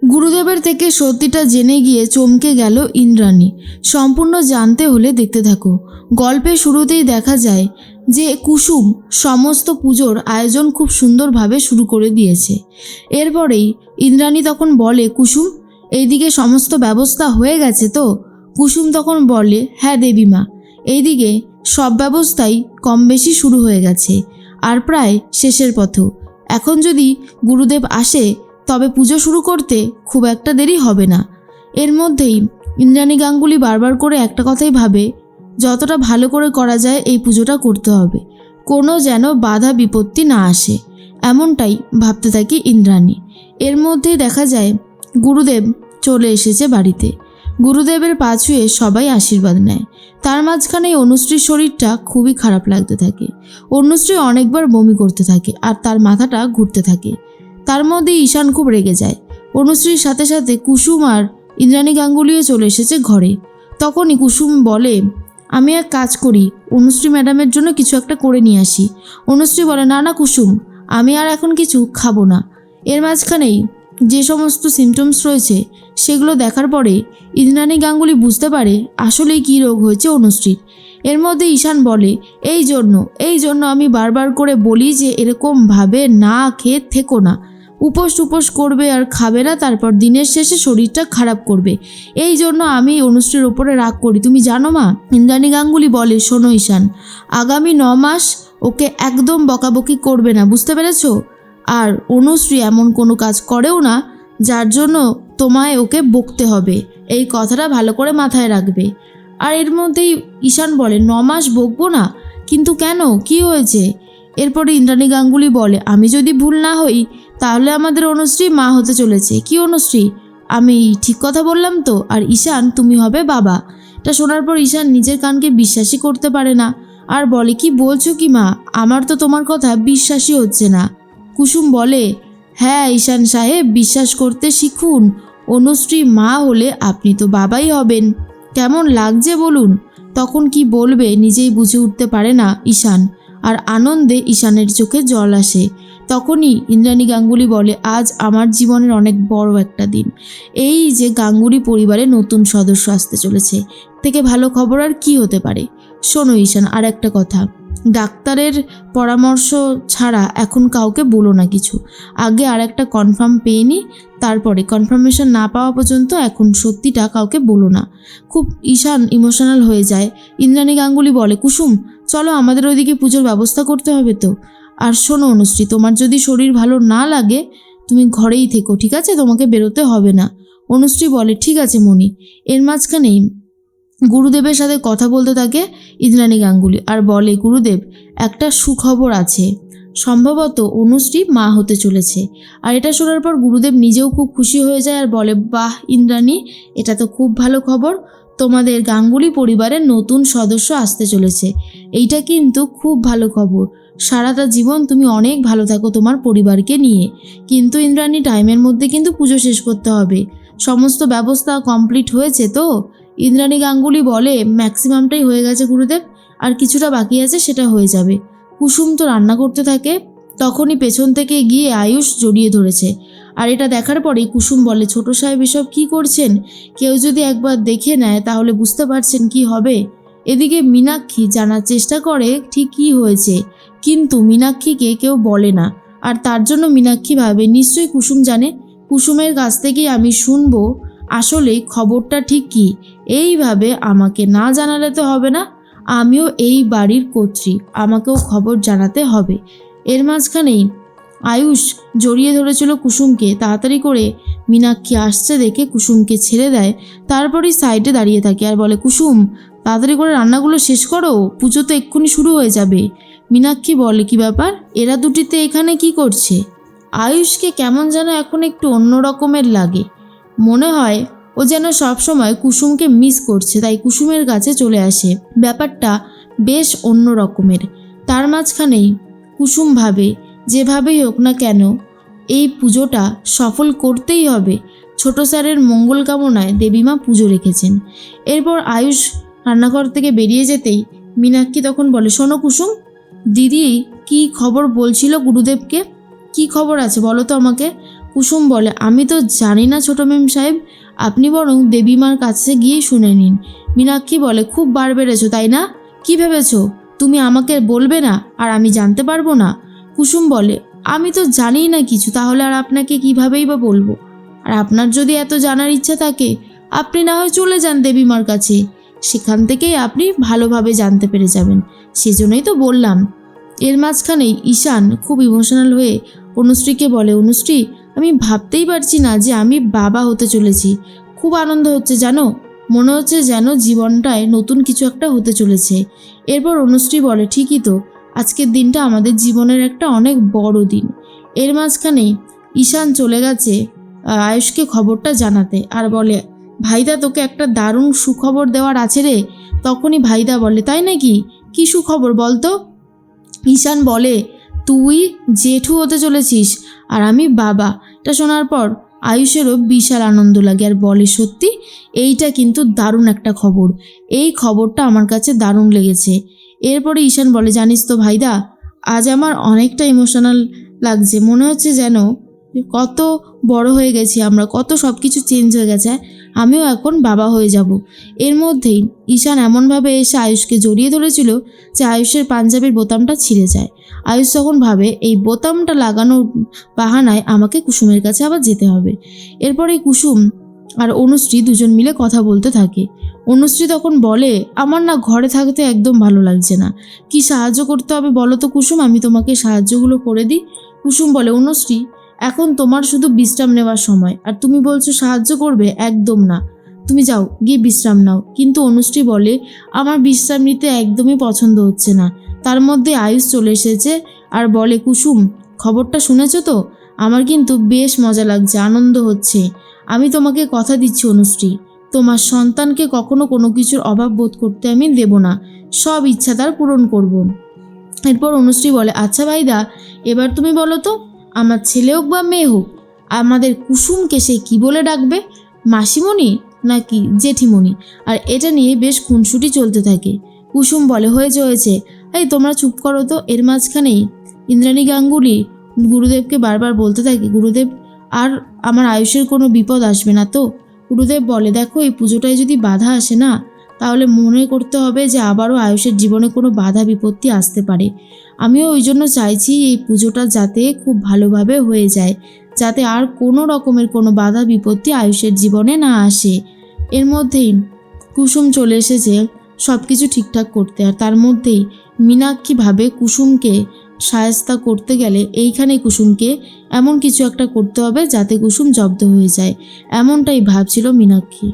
গুরুদেবের থেকে সত্যিটা জেনে গিয়ে চমকে গেল ইন্দ্রাণী। সম্পূর্ণ জানতে হলে দেখতে থাকো। গল্পের শুরুতেই দেখা যায় যে কুসুম সমস্ত পুজোর আয়োজন খুব সুন্দরভাবে শুরু করে দিয়েছে। এরপরেই ইন্দ্রাণী তখন বলে, কুসুম, এইদিকে সমস্ত ব্যবস্থা হয়ে গেছে তো? কুসুম তখন বলে, হ্যাঁ দেবীমা, এইদিকে সব ব্যবস্থাই কম বেশি শুরু হয়ে গেছে আর প্রায় শেষের পথেও। এখন যদি গুরুদেব আসে তবে পুজো শুরু করতে খুব একটা দেরি হবে না। এর মধ্যেই ইন্দ্রাণী গাঙ্গুলি বারবার করে একটা কথাই ভাবে, যতটা ভালো করে করা যায় এই পুজোটা করতে হবে, কোনো যেন বাধা বিপত্তি না আসে, এমনটাই ভাবতে থাকি ইন্দ্রাণী। এর মধ্যেই দেখা যায় গুরুদেব চলে এসেছে বাড়িতে। গুরুদেবের পা ছুঁয়ে সবাই আশীর্বাদ নেয়। তার মাঝখানে অনুশ্রীর শরীরটা খুবই খারাপ লাগতে থাকে। অনুশ্রী অনেকবার বমি করতে থাকে আর তার মাথাটা ঘুরতে থাকে। তার মধ্যে ঈশান খুব রেগে যায়। অনুশ্রীর সাথে সাথে কুসুম আর ইন্দ্রাণী গাঙ্গুলিও চলে এসেছে ঘরে। তখনই কুসুম বলে, আমি এক কাজ করি, অনুশ্রী ম্যাডামের জন্য কিছু একটা করে নিয়ে আসি। অনুশ্রী বলে, না না কুসুম, আমি আর এখন কিছু খাবো না। এর মাঝখানেই যে সমস্ত সিমটমস রয়েছে সেগুলো দেখার পরে ইন্দ্রাণী গাঙ্গুলি বুঝতে পারে আসলেই কী রোগ হয়েছে অনুশ্রীর। এর মধ্যে ঈশান বলে, এই জন্য আমি বারবার করে বলি যে এরকমভাবে না খেয়ে থেকো না, উপোস করবে আর খাবে না, তারপর দিনের শেষে শরীরটা খারাপ করবে। এই জন্য আমি অনুশ্রীর ওপরে রাগ করি, তুমি জানো মা। ইন্দ্রাণী গাঙ্গুলি বলে, শোনো ঈশান, আগামী 9 মাস ওকে একদম বকাবকি করবে না, বুঝতে পেরেছো? আর অনুশ্রী এমন কোনো কাজ করেও না যার জন্য তোমায় ওকে বকতে হবে, এই কথাটা ভালো করে মাথায় রাখবে। আর এর মধ্যেই ঈশান বলে, 9 মাস বকবো না? কিন্তু কেন, কি হয়েছে? এরপরে ইন্দ্রাণী গাঙ্গুলি বলে, আমি যদি ভুল না হই তাহলে আমাদের অনুশ্রী মা হতে চলেছে। কি অনুশ্রী, আমি ঠিক কথা বললাম তো? আর ঈশান, তুমি হবে বাবা। এটা শোনার পর ঈশান নিজের কানকে বিশ্বাসই করতে পারে না আর বলে, কি বলছো কি মা, আমার তো তোমার কথা বিশ্বাসই হচ্ছে না। কুসুম বলে, হ্যাঁ ঈশান সাহেব, বিশ্বাস করতে শিখুন, অনুশ্রী মা হলে আপনি তো বাবাই হবেন। কেমন লাগছে বলুন? তখন কি বলবে নিজেই বুঝে উঠতে পারে না ঈশান, আর আনন্দে ঈশানের চোখে জল আসে। তখনই ইন্দ্রাণী গাঙ্গুলি বলে, আজ আমার জীবনের অনেক বড় একটা দিন। এই যে গাঙ্গুলি পরিবারে নতুন সদস্য আসতে চলেছে, থেকে ভালো খবর আর কি হতে পারে? শোনো ঈশান, আর একটা কথা, ডাক্তারের পরামর্শ ছাড়া এখন কাউকে বলো না কিছু। আগে আর একটা কনফার্ম পেয়ে নি, তারপরে কনফার্মেশন না পাওয়া পর্যন্ত এখন সত্যিটা কাউকে বলো না। খুব ঈশান ইমোশনাল হয়ে যায়। ইন্দ্রাণী গাঙ্গুলি বলে, কুসুম চলো, আমাদের ওইদিকে পুজোর ব্যবস্থা করতে হবে তো। আর শোনো অনুশ্রী, তোমার যদি শরীর ভালো না লাগে তুমি ঘরেই থেকো, ঠিক আছে? তোমাকে বেরোতে হবে না। অনুশ্রী বলে, ঠিক আছে মণি। এর মাঝখানেই গুরুদেবের সাথে কথা বলতে থাকে ইন্দ্রাণী গাঙ্গুলি আর বলে, গুরুদেব, একটা সুখবর আছে, সম্ভবত অনুশ্রী মা হতে চলেছে। আর এটা শোনার পর গুরুদেব নিজেও খুব খুশি হয়ে যায় আর বলে, বাহ ইন্দ্রাণী, এটা তো খুব ভালো খবর, তোমাদের গাঙ্গুলি পরিবারের নতুন সদস্য আসতে চলেছে। এইটা কিন্তু খুব ভালো খবর, সারাটা জীবন তুমি অনেক ভালো থাকো তোমার পরিবারকে নিয়ে। কিন্তু ইন্দ্রাণী, টাইমের মধ্যে কিন্তু পুজো শেষ করতে হবে। সমস্ত ব্যবস্থা কমপ্লিট হয়েছে তো? ইন্দ্রাণী গাঙ্গুলি বলে, ম্যাক্সিমামটাই হয়ে গেছে গুরুদেব, আর কিছুটা বাকি আছে, সেটা হয়ে যাবে। কুসুম তো রান্না করতে থাকে। তখনই পেছন থেকে গিয়ে আয়ুষ জড়িয়ে ধরেছে। আর এটা দেখার পরেই কুসুম বলে, ছোট সাহেব এসব কী করছেন? কেউ যদি একবার দেখে নেয় তাহলে বুঝতে পারছেন কি হবে। এদিকে মীনাক্ষী জানার চেষ্টা করে ঠিক কী হয়েছে, কিন্তু মীনাক্ষীকে কেউ বলে না। আর তার জন্য মীনাক্ষী ভাবে নিশ্চয়ই কুসুম জানে, কুসুমের কাছ থেকেই আমি শুনবো আসলে খবরটা ঠিক কী। এইভাবে আমাকে না জানালে তো হবে না, আমিও এই বাড়ির কর্ত্রী, আমাকেও খবর জানাতে হবে। এর মাঝখানেই আয়ুষ জড়িয়ে ধরেছিল কুসুমকে। তাড়াতাড়ি করে মীনাক্ষী আসছে দেখে কুসুমকে ছেড়ে দেয়, তারপরেই সাইডে দাঁড়িয়ে থাকে আর বলে, কুসুম তাড়াতাড়ি করে রান্নাগুলো শেষ করো, পুজো তো এক্ষুনি শুরু হয়ে যাবে। মীনাক্ষী বলে, কি ব্যাপার, এরা দুটিতে এখানে কি করছে? আয়ুষকে কেমন যেন এখন একটু অন্য রকমের লাগে, মনে হয় ও যেন সবসময় কুসুমকে মিস করছে, তাই কুসুমের কাছে চলে আসে। ব্যাপারটা বেশ অন্য রকমের। তার মাঝখানেই কুসুম ভাবে, যেভাবেই হোক না কেন এই পুজোটা সফল করতেই হবে। ছোট স্যারের মঙ্গল কামনায় দেবীমা পুজো রেখেছেন। এরপর আয়ুষ রান্নাঘর থেকে বেরিয়ে যেতেই মীনাক্ষী তখন বলে, শোনো কুসুম, দিদি কি খবর বলছিল গুরুদেবকে? কি খবর আছে বলো তো আমাকে? কুসুম বলে, আমি তো জানি না ছোট মেম সাহেব, আপনি বরং দেবীমার কাছে গিয়ে শুনে নিন। মীনাক্ষী বলে, খুব বার বেড়েছো তাই না? কি ভেবেছো তুমি আমাকে বলবে না আর আমি জানতে পারবো না? কুসুম বলে, আমি তো জানিই না কিছু, তাহলে আর আপনাকে কিভাবেই বা বলবো? আর আপনার যদি এত জানার ইচ্ছা থাকে, আপনি না হয় চলে যান দেবীমার কাছে, সেখান থেকেই আপনি ভালোভাবে জানতে পেরে যাবেন। সেজন্যই তো বললাম। এর মাঝখানেই ঈশান খুব ইমোশনাল হয়ে অনুশ্রীকে বলে, অনুশ্রী, আমি ভাবতেই পারছি না যে আমি বাবা হতে চলেছি। খুব আনন্দ হচ্ছে জানো, মনে হচ্ছে যেন জীবনটায় নতুন কিছু একটা হতে চলেছে। এরপর অনুশ্রী বলে, ঠিকই তো, আজকের দিনটা আমাদের জীবনের একটা অনেক বড় দিন। এর মাঝখানেই ঈশান চলে গেছে আয়ুষকে খবরটা জানাতে, আর বলে, ভাইদা তোকে একটা দারুণ সুখবর দেওয়ার আছে রে। তখনই ভাইদা বলে, তাই নাকি? কী সুখবর বলতো? ঈশান বলে, তুই জেঠু হতে চলেছিস আর আমি বাবা। এটা শোনার পর আয়ুষেরও বিশাল আনন্দ লাগে আর বলে, সত্যি? এইটা কিন্তু দারুণ একটা খবর, এই খবরটা আমার কাছে দারুণ লেগেছে। এরপরে ঈশান বলে, জানিস তো ভাইদা, আজ আমার অনেকটা ইমোশনাল লাগছে, মনে হচ্ছে যেন কত বড় হয়ে গেছি আমরা, কত সব কিছু চেঞ্জ হয়ে গেছে, আমিও এখন বাবা হয়ে যাব। এর মধ্যেই ঈশান এমনভাবে এসে আয়ুষকে জড়িয়ে ধরেছিল যে আয়ুষের পাঞ্জাবির বোতামটা ছিঁড়ে যায়। আয়ুষ তখন ভাবে, এই বোতামটা লাগানোর বাহানায় আমাকে কুসুমের কাছে আবার যেতে হবে। এরপরে কুসুম আর অনুশ্রী দুজন মিলে কথা বলতে থাকে। অনুশ্রী তখন বলে, আমার না ঘরে থাকতে একদম ভালো লাগছে না, কি সাহায্য করতে হবে বলো তো কুসুম, আমি তোমাকে সাহায্যগুলো করে দিই। কুসুম বলে, অনুশ্রী, এখন তোমার শুধু বিশ্রাম নেওয়ার সময়, আর তুমি বলছো সাহায্য করবে? একদম না, তুমি যাও গিয়ে বিশ্রাম নাও। কিন্তু অনুশ্রী বলে, আমার বিশ্রাম নিতে একদমই পছন্দ হচ্ছে না। তার মধ্যে আয়ুষ চলে এসেছে আর বলে, কুসুম, খবরটা শুনেছো তো? আমার কিন্তু বেশ মজা লাগছে, আনন্দ হচ্ছে। আমি তোমাকে কথা দিচ্ছি অনুশ্রী, তোমার সন্তানকে কখনো কোনো কিছুর অভাব বোধ করতে আমি দেব না, সব ইচ্ছা তার পূরণ করব। এরপর অনুশ্রী বলে, আচ্ছা ভাইদা, এবার তুমি বলো তো, আমার ছেলে হোক বা মেয়ে হোক, আমাদের কুসুমকে সে কী বলে ডাকবে? মাসিমণি নাকি জেঠিমণি? আর এটা নিয়ে বেশ খুনসুটি চলতে থাকে। কুসুম বলে, হয়েছে, এই তোমরা চুপ করো তো। এর মাঝখানেই ইন্দ্রাণী গাঙ্গুলি গুরুদেবকে বারবার বলতে থাকে, গুরুদেব, আর আমার আয়ুষের কোনো বিপদ আসবে না তো? গুরুদেব বলে, দেখো, এই পুজোটায় যদি বাধা আসে না, তাহলে মনে করতে হবে যে আবারও আয়ুষের জীবনে কোনো বাধা বিপত্তি আসতে পারে। আমিও ওই জন্য চাইছি এই পুজোটা যাতে খুব ভালোভাবে হয়ে যায়, যাতে আর কোনো রকমের কোনো বাধা বিপত্তি আয়ুষের জীবনে না আসে। এর মধ্যেই কুসুম চলে এসেছে সব কিছু ঠিকঠাক করতে, আর তার মধ্যেই মীনাক্ষী ভাবে কুসুমকে শায়েস্তা করতে গেলে এইখানে কুসুমকে এমন কিছু একটা করতে হবে যাতে কুসুম জব্দ হয়ে যায়, এমনটাই ভাবছিল মীনাক্ষী।